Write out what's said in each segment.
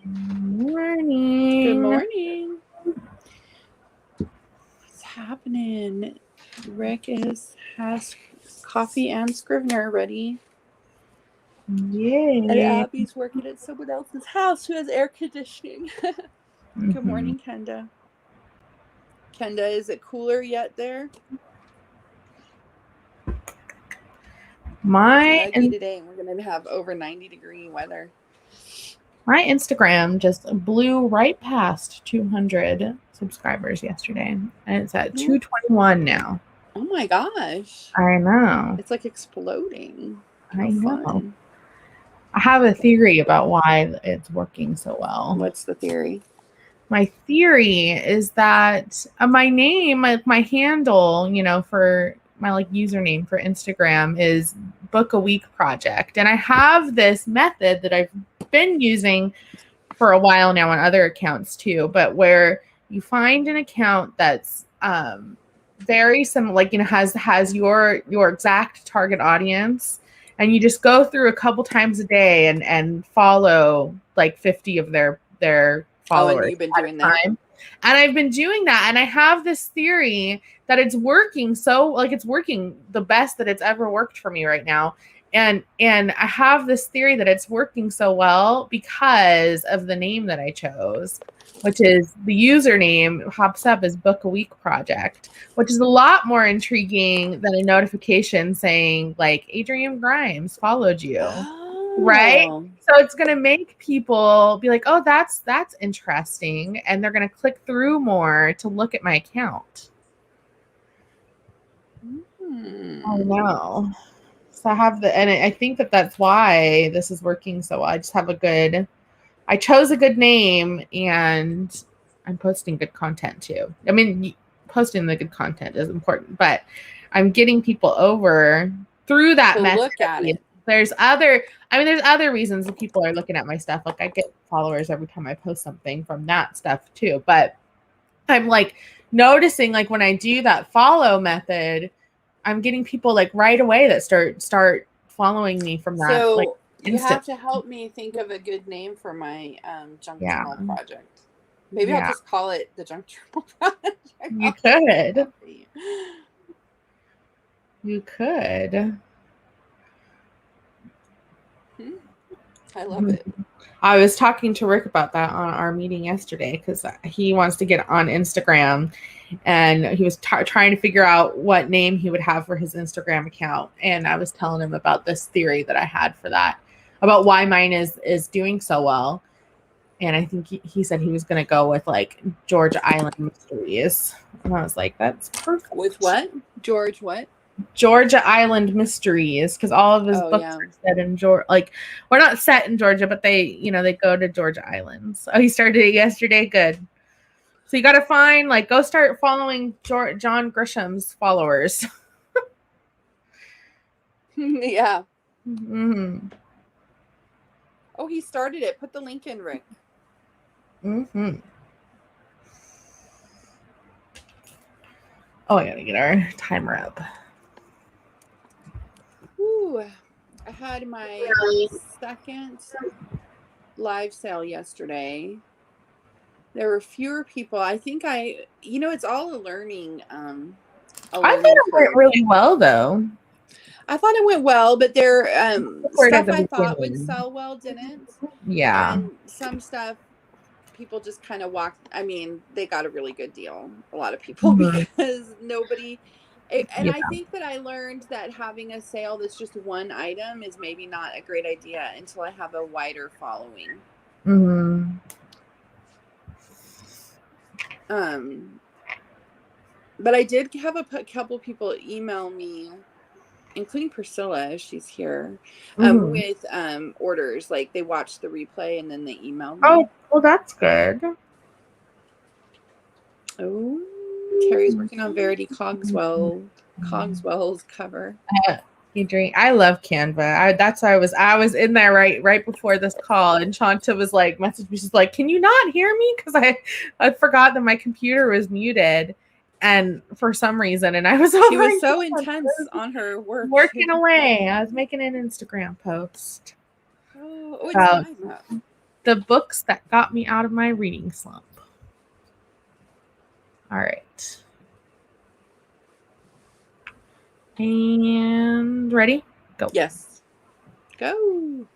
Morning. Good morning. What's happening? Rick has coffee and Scrivener ready. Yay. And Abby's working at someone else's house who has air conditioning. Good morning, Kenda. Kenda, is it cooler yet there? It's muggy today, and we're going to have over 90-degree weather. My Instagram just blew right past 200 subscribers yesterday, and it's at 221 now. Oh my gosh. I know. It's like exploding. I know. Fun. I have a theory about why it's working so well. What's the theory? My theory is that my name, my handle, for my username for Instagram is Book a Week Project. And I have this method that I've been using for a while now on other accounts too, but where you find an account that's very similar, has your exact target audience, and you just go through a couple times a day and follow 50 of their followers. Oh, and you've been doing that. And I've been doing that, and I have this theory that it's working it's working the best that it's ever worked for me right now. And I have this theory that it's working so well because of the name that I chose, which is the username pops up as Book a Week Project, which is a lot more intriguing than a notification saying Adrienne Grimes followed you. Oh. Right? So it's going to make people be like, oh, that's interesting. And they're going to click through more to look at my account. Oh, no. So I have and I think that's why this is working so well. I just have I chose a good name, and I'm posting good content too. I mean, posting the good content is important, but I'm getting people over through that method. Look at it. There's other reasons that people are looking at my stuff. I get followers every time I post something from that stuff too. But I'm noticing when I do that follow method, I'm getting people right away that start following me from that. So you have to help me think of a good name for my junk journal project. Maybe I'll just call it the Junk Journal Project. You could. You could. I love it. I was talking to Rick about that on our meeting yesterday because he wants to get on Instagram, and he was trying to figure out what name he would have for his Instagram account. And I was telling him about this theory that I had for that, about why mine is doing so well. And I think he said he was going to go with Georgia Island Mysteries. And I was like, that's perfect. With what? George what? Georgia Island Mysteries, because all of his books are set in Georgia. We're not set in Georgia, but they go to Georgia Island. So he started it yesterday. Good. So you got to find go start following John Grisham's followers. Yeah. Mm-hmm. Oh, he started it. Put the link in, Rick. Mm-hmm. Oh, I gotta get our timer up. Ooh, I had my second live sale yesterday. There were fewer people. I think it's all a learning. I thought it went really well, though. I thought it went well, but there stuff I thought would sell well didn't. Yeah. And some stuff people just kind of walked. I mean, they got a really good deal. A lot of people because nobody. And I think that I learned that having a sale that's just one item is maybe not a great idea until I have a wider following. Mm-hmm. But I did have a couple people email me, including Priscilla, she's here, with orders. They watched the replay and then they emailed me. Oh, well, that's good. Oh. Terry's working on Verity Cogswell's cover. I love Canva. That's why I was in there right before this call, and Shanta was messaged me. She's like, "Can you not hear me?" Because I forgot that my computer was muted, and for some reason, and I was she was so intense on her work, working away. I was making an Instagram post. Oh, it's time up. the books that got me out of my reading slump. All right. And ready? Go. Yes. Go.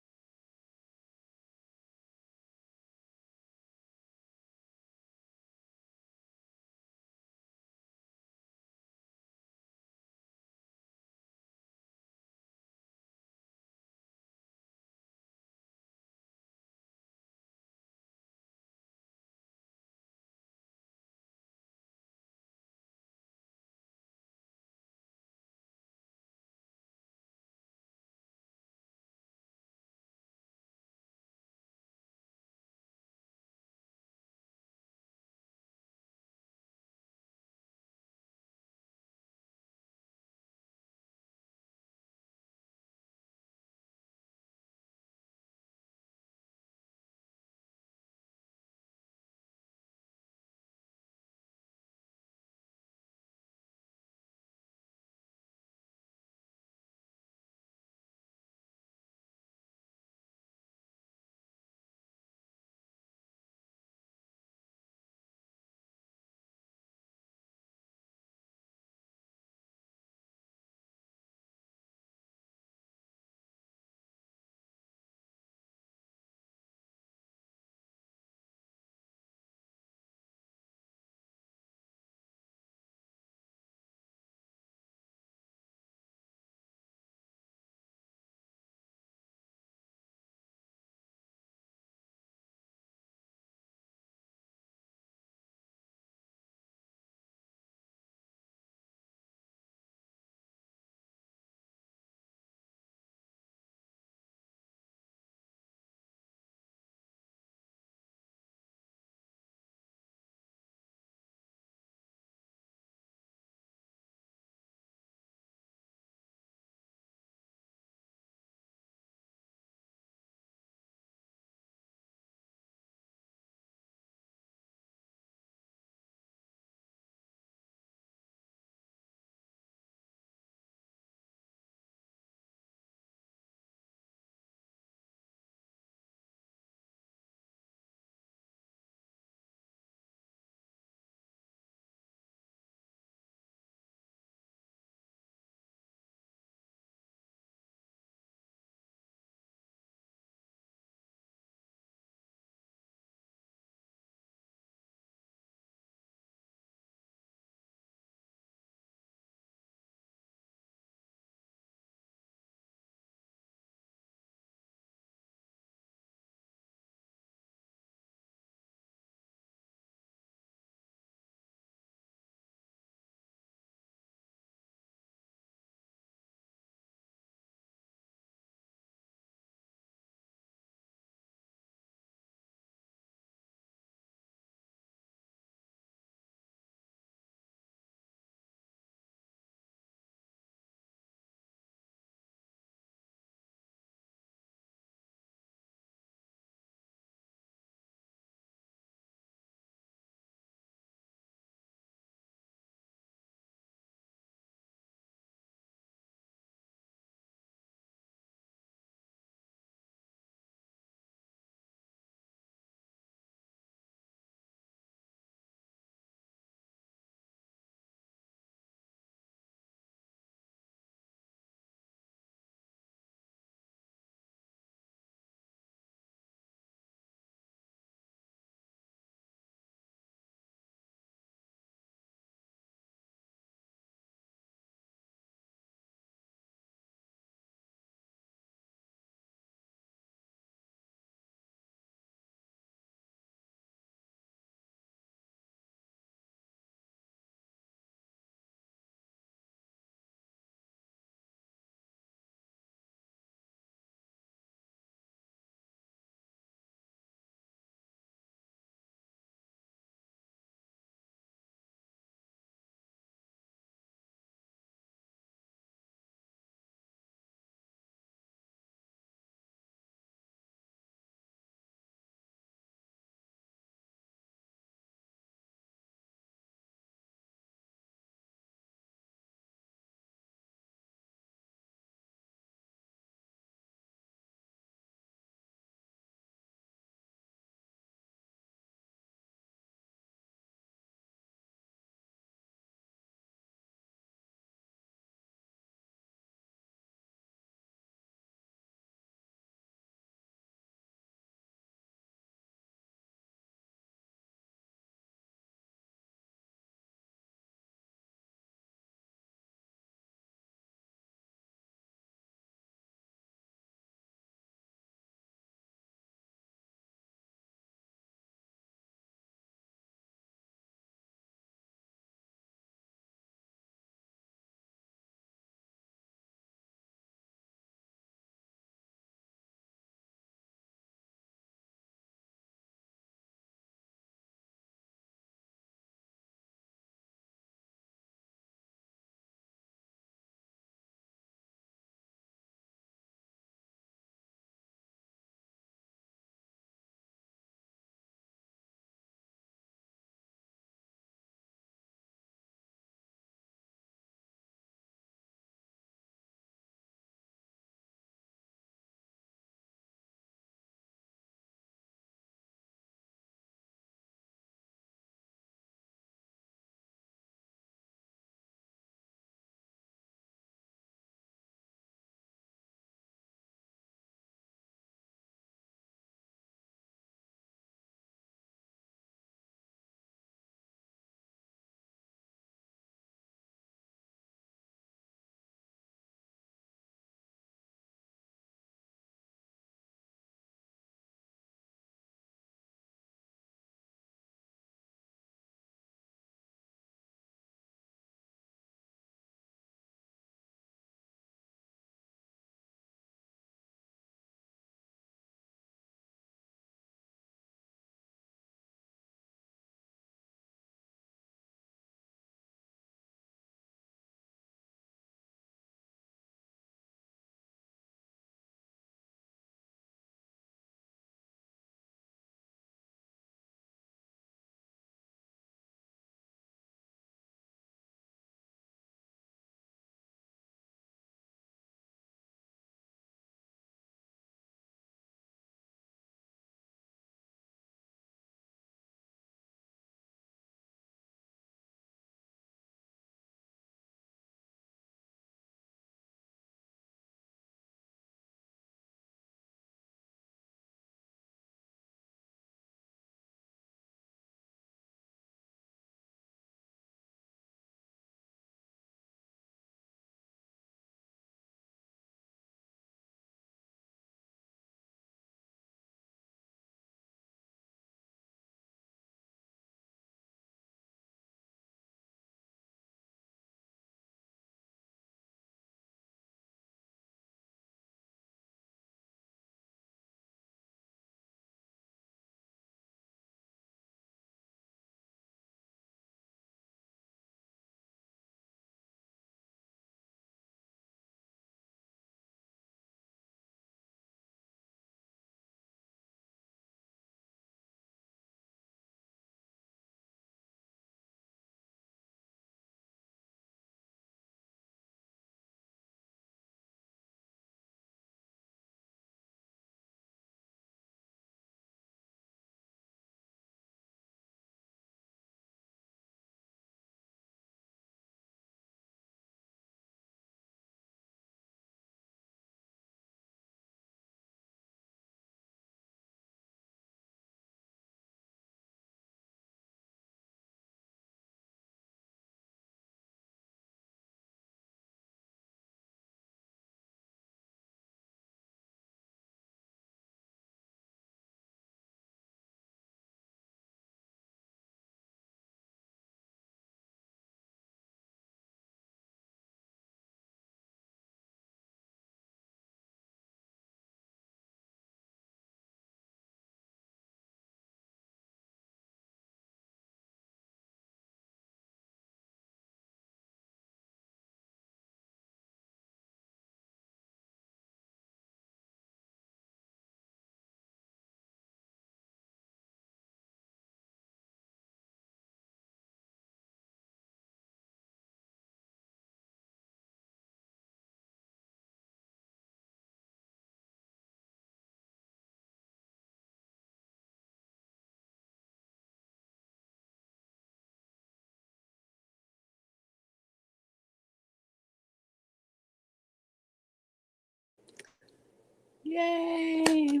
Yay.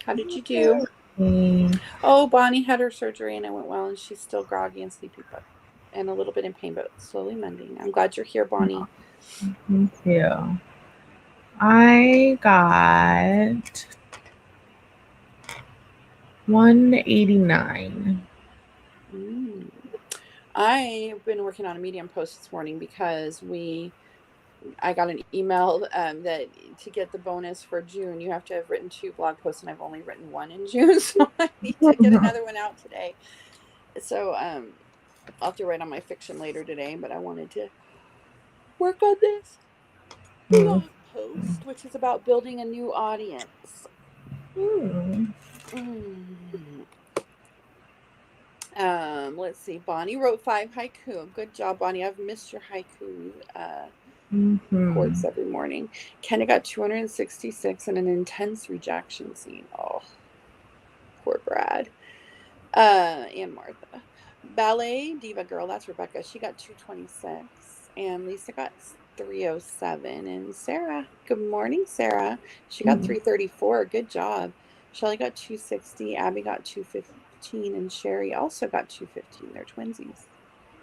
How did you do? Oh, Bonnie had her surgery and it went well, and she's still groggy and sleepy, but and a little bit in pain, but slowly mending. I'm glad you're here, Bonnie. Thank you. I got 189. I've been working on a Medium post this morning because I got an email that to get the bonus for June, you have to have written 2 blog posts, and I've only written 1 in June, so I need to get another one out today. So I'll have to write on my fiction later today, but I wanted to work on this blog post, which is about building a new audience. Let's see. Bonnie wrote 5 haiku. Good job, Bonnie. I've missed your haiku chords every morning. Kenna got 266 in an intense rejection scene. Oh, poor Brad. And Martha. Ballet Diva Girl, that's Rebecca. She got 226. And Lisa got 307. And Sarah, good morning, Sarah. She got 334. Good job. Shelly got 260. Abby got 215. And Sherry also got 215. They're twinsies,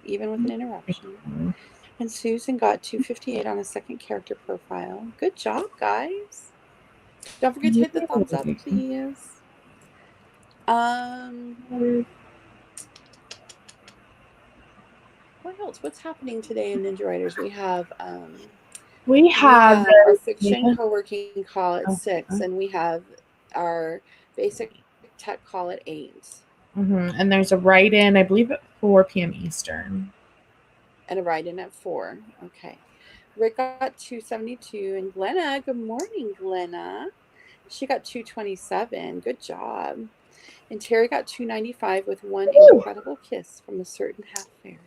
even with an interruption. And Susan got 258 on a second character profile. Good job, guys. Don't forget to hit the thumbs up, please. What else? What's happening today in Ninja Writers? We have our fiction co-working call at 6, and we have our basic tech call at 8. And there's a write-in, I believe, at 4 p.m. Eastern. And a write-in at 4. Okay. Rick got 272, and Glenna, good morning, Glenna. She got 227. Good job. And Terry got 295 with one incredible kiss from a certain half fairy.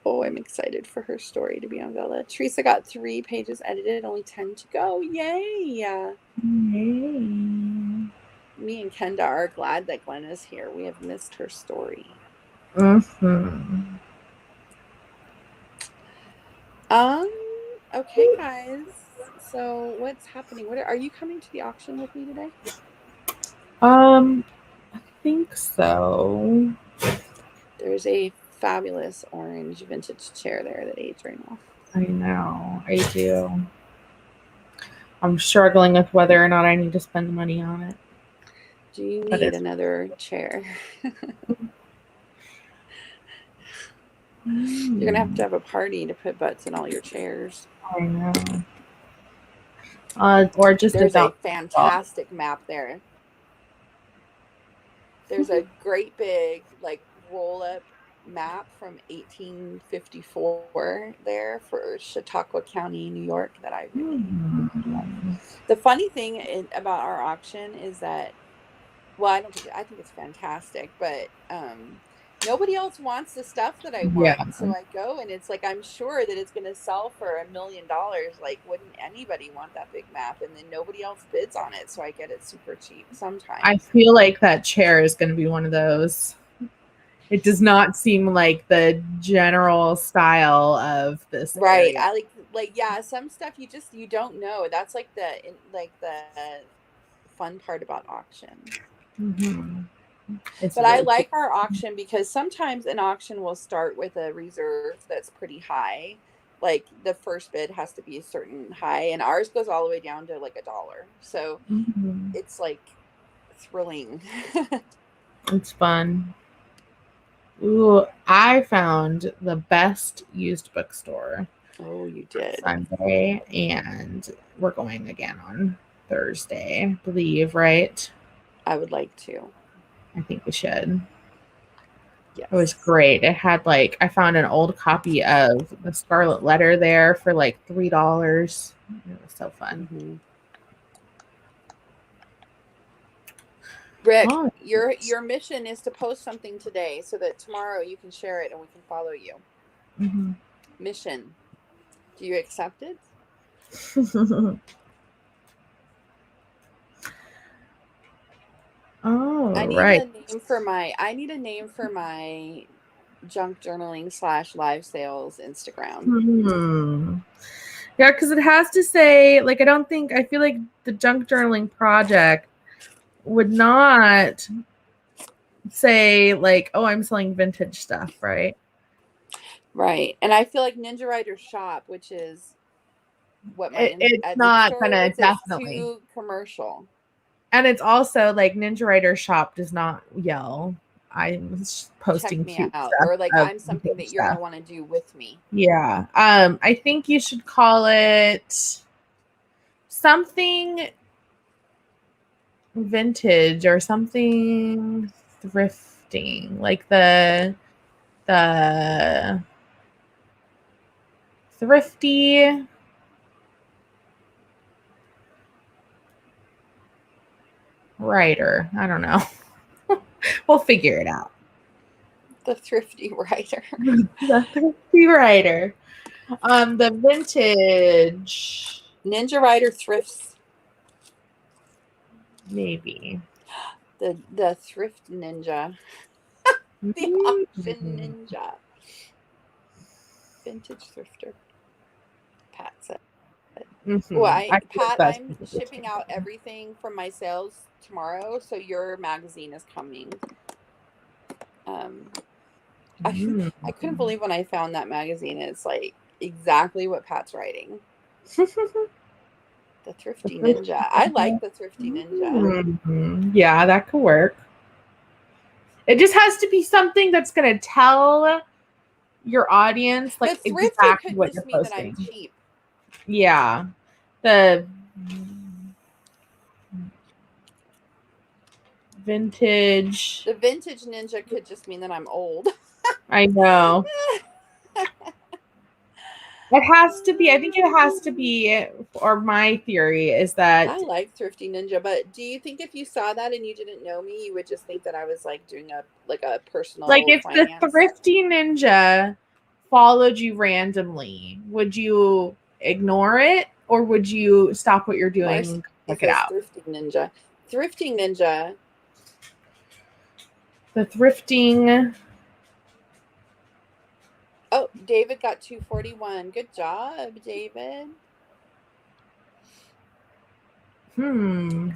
Oh, I'm excited for her story to be on Vella. Teresa got 3 pages edited, only 10 to go. Yay! Me and Kenda are glad that Glenna's here. We have missed her story. Okay, guys. So what's happening? Are you coming to the auction with me today? I think so. There's a fabulous orange vintage chair there that aids right now. I know. I do. I'm struggling with whether or not I need to spend the money on it. Do you need another chair? You're going to have a party to put butts in all your chairs. I know. Or just there's a fantastic map there. There's a great big roll-up map from 1854 there for Chautauqua County, New York that I really love. The funny thing about our auction is that, well, I think it's fantastic, but nobody else wants the stuff that I want. Yeah. So I go and it's I'm sure that it's going to sell for $1 million. Wouldn't anybody want that big map? And then nobody else bids on it. So I get it super cheap sometimes. I feel like that chair is going to be one of those. It does not seem like the general style of this. Right. Area. Yeah, some stuff you don't know. That's the fun part about auction. But I like our auction because sometimes an auction will start with a reserve that's pretty high. The first bid has to be a certain high, and ours goes all the way down to $1. So it's thrilling. It's fun. Ooh, I found the best used bookstore. Oh, you did. Sunday, and we're going again on Thursday, I believe, right? I would like to. I think we should. Yes. It was great. It had I found an old copy of The Scarlet Letter there for $3. It was so fun. Rick, your mission is to post something today so that tomorrow you can share it and we can follow you. Mission. Do you accept it? Oh, I need right. I need a name for my junk journaling / live sales Instagram. Yeah, because it has to say, like, I feel like the junk journaling project would not say, like, oh, I'm selling vintage stuff, right? Right. And I feel like Ninja Rider Shop, which is what my It's Etsy not store gonna, is, it's definitely. too commercial. And it's also like Ninja Rider Shop does not yell, I'm posting Check me cute out, stuff or like of I'm something that you're gonna want to do with me. Yeah. I think you should call it something vintage or something thrifting, like the thrifty writer. I don't know. We'll figure it out. The thrifty writer. The thrifty writer. The vintage Ninja Rider thrifts. Maybe. The thrift ninja. The auction ninja. Vintage thrifter. Pat said. Well, Pat, I'm shipping out everything from my sales tomorrow, so your magazine is coming. I couldn't believe when I found that magazine. It's like exactly what Pat's writing. The Thrifty Ninja. I like the Thrifty Ninja. Yeah, that could work. It just has to be something that's going to tell your audience, like, the thrifty exactly could what just you're mean posting. that I'm cheap. Yeah. The vintage. The vintage ninja could just mean that I'm old. I know. It has to be. I think it has to be, or my theory is that I like Thrifty Ninja, but do you think if you saw that and you didn't know me, you would just think that I was like doing a personal, like, if finance? the Thrifty Ninja followed you randomly, would you ignore it or would you stop what you're doing and check it out? Thrifty Ninja. Thrifty Ninja. The thrifting. Oh, David got 241. Good job, David. I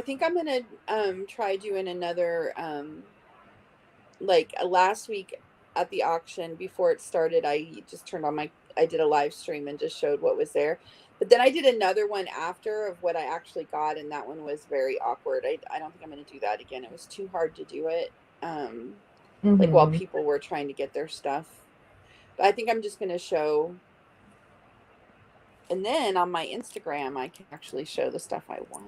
think I'm gonna try doing another like last week at the auction before it started. I just turned on I did a live stream and just showed what was there. But then I did another one after of what I actually got, and that one was very awkward. I don't think I'm going to do that again. It was too hard to do it. Like while people were trying to get their stuff. But I think I'm just going to show. And then on my Instagram, I can actually show the stuff I won.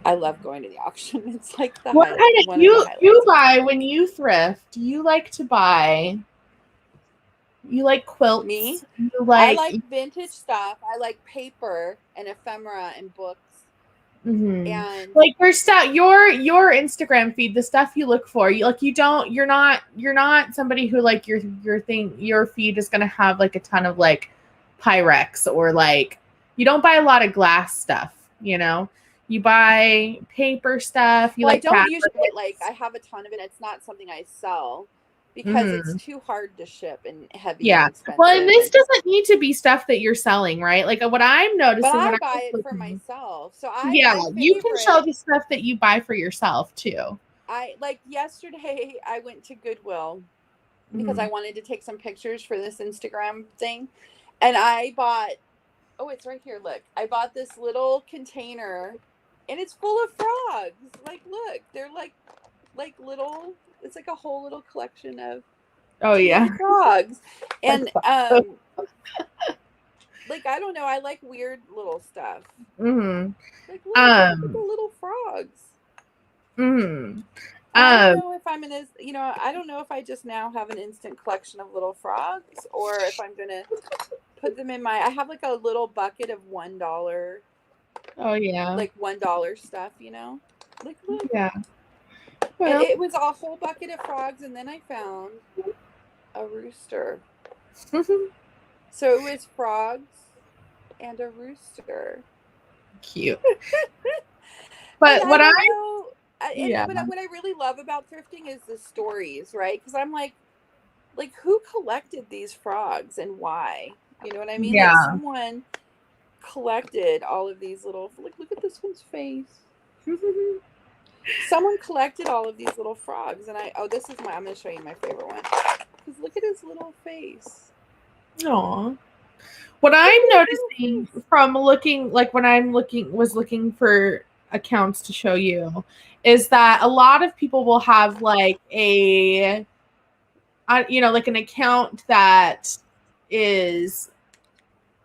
I love going to the auction. It's like the what kind of you buy when you thrift? Do you like to buy? You like quilts? Me? You I like vintage stuff. I like paper and ephemera and books. And like your stuff, your Instagram feed, the stuff you look for, you're not somebody who like your feed is gonna have like a ton of like Pyrex or like you don't buy a lot of glass stuff, you know. You buy paper stuff. I don't usually get I have a ton of it. It's not something I sell because it's too hard to ship and heavy. Yeah. And expensive. Well, and this doesn't need to be stuff that you're selling, right? Like what I'm noticing, but I buy it for myself. So you can show the stuff that you buy for yourself too. Yesterday I went to Goodwill because I wanted to take some pictures for this Instagram thing, and I bought. Oh, it's right here. Look, I bought this little container, and it's full of frogs. Like, look, they're like little. It's like a whole little collection of frogs, and like I don't know, I like weird little stuff. Like little frogs. I don't know if I'm gonna, I don't know if I just now have an instant collection of little frogs or if I'm gonna put them in I have like a little bucket of $1. Oh yeah. Like $1 stuff, Like look. Yeah. Well, it was a whole bucket of frogs, and then I found a rooster. So it was frogs and a rooster. Cute. But I what I don't know. yeah. But what I really love about thrifting is the stories, right? Because I'm like who collected these frogs and why? You know what I mean? Like Yeah. someone collected all of these little, like, look at this one's face. Someone collected all of these little frogs, and this is I'm going to show you my favorite one. Because look at his little face. Aw. What I'm noticing from looking, like when was looking for accounts to show you, is that a lot of people will have like like an account that is,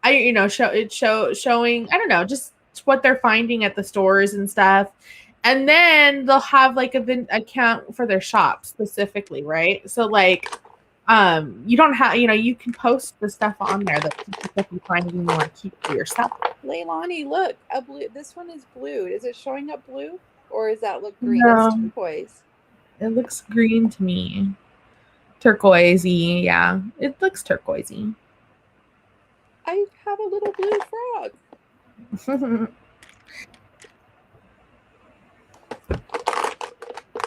showing, I don't know, just what they're finding at the stores and stuff. And then they'll have like an account for their shop specifically, right? So like, you don't have, you can post the stuff on there that you find you want to keep for yourself. Leilani, look, a blue. This one is blue. Is it showing up blue, or does that look green? No, It's turquoise. it looks green to me. Turquoisey, yeah, it looks turquoisey. I have a little blue frog.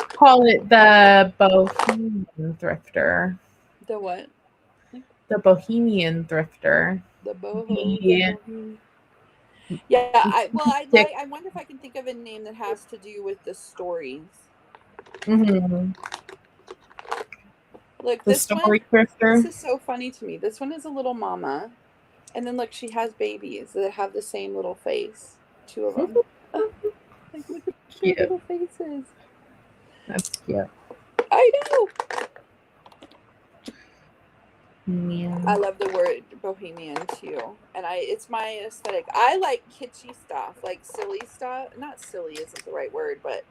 Call it the Bohemian Thrifter. The what? The Bohemian Thrifter. The boho. Yeah, I wonder if I can think of a name that has to do with the stories. Mm-hmm. Look, the story thrifter. This is so funny to me. This one is a little mama, and then look, she has babies that have the same little face. 2 of them. Like, look at their little faces. That's cute. I know. Yeah. I love the word bohemian too, and it's my aesthetic. I like kitschy stuff, like silly stuff. Not silly isn't the right word, but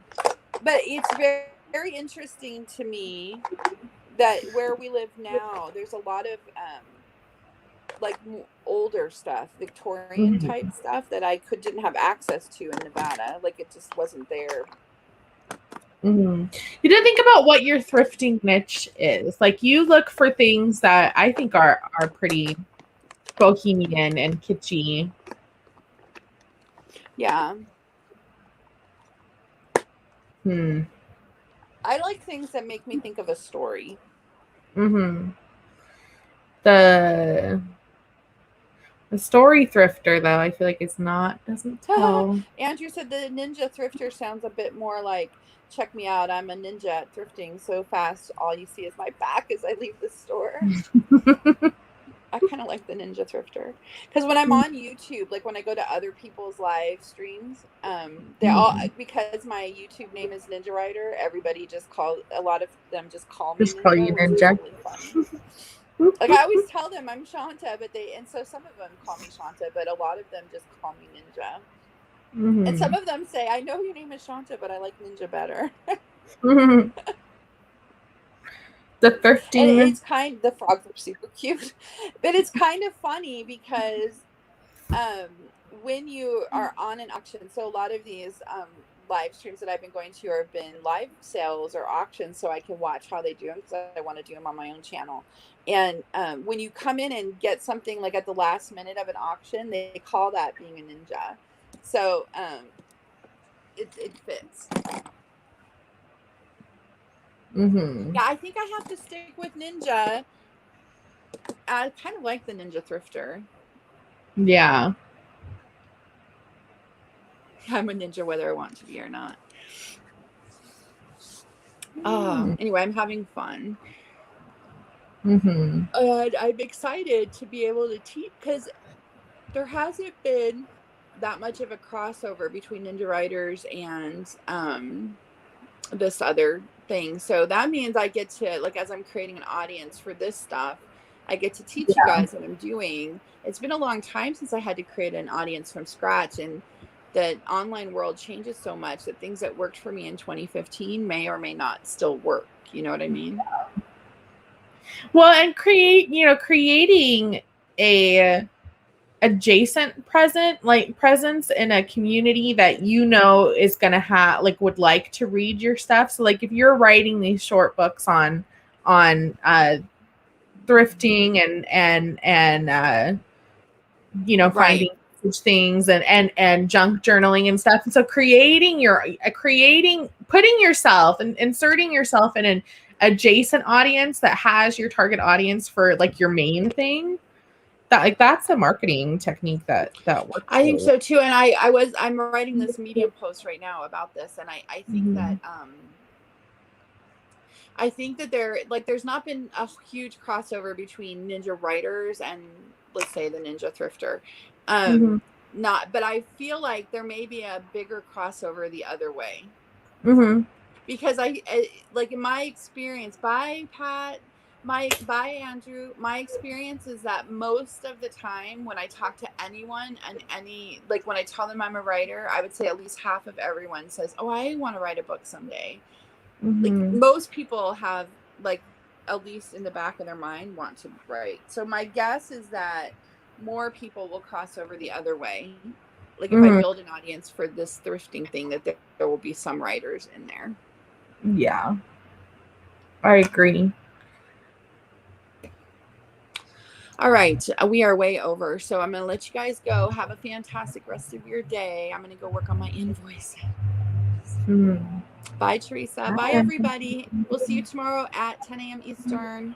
it's very, very interesting to me that where we live now, there's a lot of like older stuff, Victorian type stuff that I didn't have access to in Nevada. Like it just wasn't there. You didn't think about what your thrifting niche is. Like you look for things that I think are pretty bohemian and kitschy. Yeah. I like things that make me think of a story. The story thrifter, though, I feel like doesn't tell. Andrew said the ninja thrifter sounds a bit more like, check me out, I'm a ninja at thrifting so fast all you see is my back as I leave the store. I kind of like the ninja thrifter because when I'm on YouTube, like when I go to other people's live streams, they all, because my YouTube name is Ninja Rider, everybody a lot of them just call me Ninja. Call you Ninja. Really like I always tell them I'm Shanta, and so some of them call me Shanta, but a lot of them just call me Ninja. And some of them say, I know your name is Shanta, but I like Ninja better. The thrifting. And it's the frogs are super cute, but it's kind of funny because when you are on an auction, so a lot of these live streams that I've been going to have been live sales or auctions, so I can watch how they do them because I want to do them on my own channel. And when you come in and get something like at the last minute of an auction, they call that being a ninja. So it fits. Yeah, I think I have to stick with ninja. I kind of like the ninja thrifter. Yeah. I'm a ninja whether I want to be or not. Anyway, I'm having fun. And I'm excited to be able to teach because there hasn't been that much of a crossover between Ninja Riders and this other thing. So that means I get to, like, as I'm creating an audience for this stuff, I get to teach you guys what I'm doing. It's been a long time since I had to create an audience from scratch, and the online world changes so much that things that worked for me in 2015 may or may not still work. You know what I mean? Well, and creating a adjacent presence in a community that is going to have would like to read your stuff. So like if you're writing these short books on thrifting and finding vintage things and junk journaling and stuff. And so putting yourself and inserting yourself in an adjacent audience that has your target audience for like your main thing, that's a marketing technique that works. I think so too. And I'm writing this Medium post right now about this, and I think that I think that there's not been a huge crossover between ninja writers and, let's say, the ninja thrifter. But I feel like there may be a bigger crossover the other way. Because I like, in my experience, by Andrew, my experience is that most of the time when I talk to anyone, and when I tell them I'm a writer, I would say at least half of everyone says, "Oh, I want to write a book someday." Like, most people have, like, at least in the back of their mind, want to write. So my guess is that more people will cross over the other way. Like, if I build an audience for this thrifting thing, that there will be some writers in there. Yeah, I agree. All right, we are way over, so I'm gonna let you guys go. Have a fantastic rest of your day. I'm gonna go work on my invoice. Bye, Teresa. Bye, everybody. We'll see you tomorrow at 10 a.m. Eastern.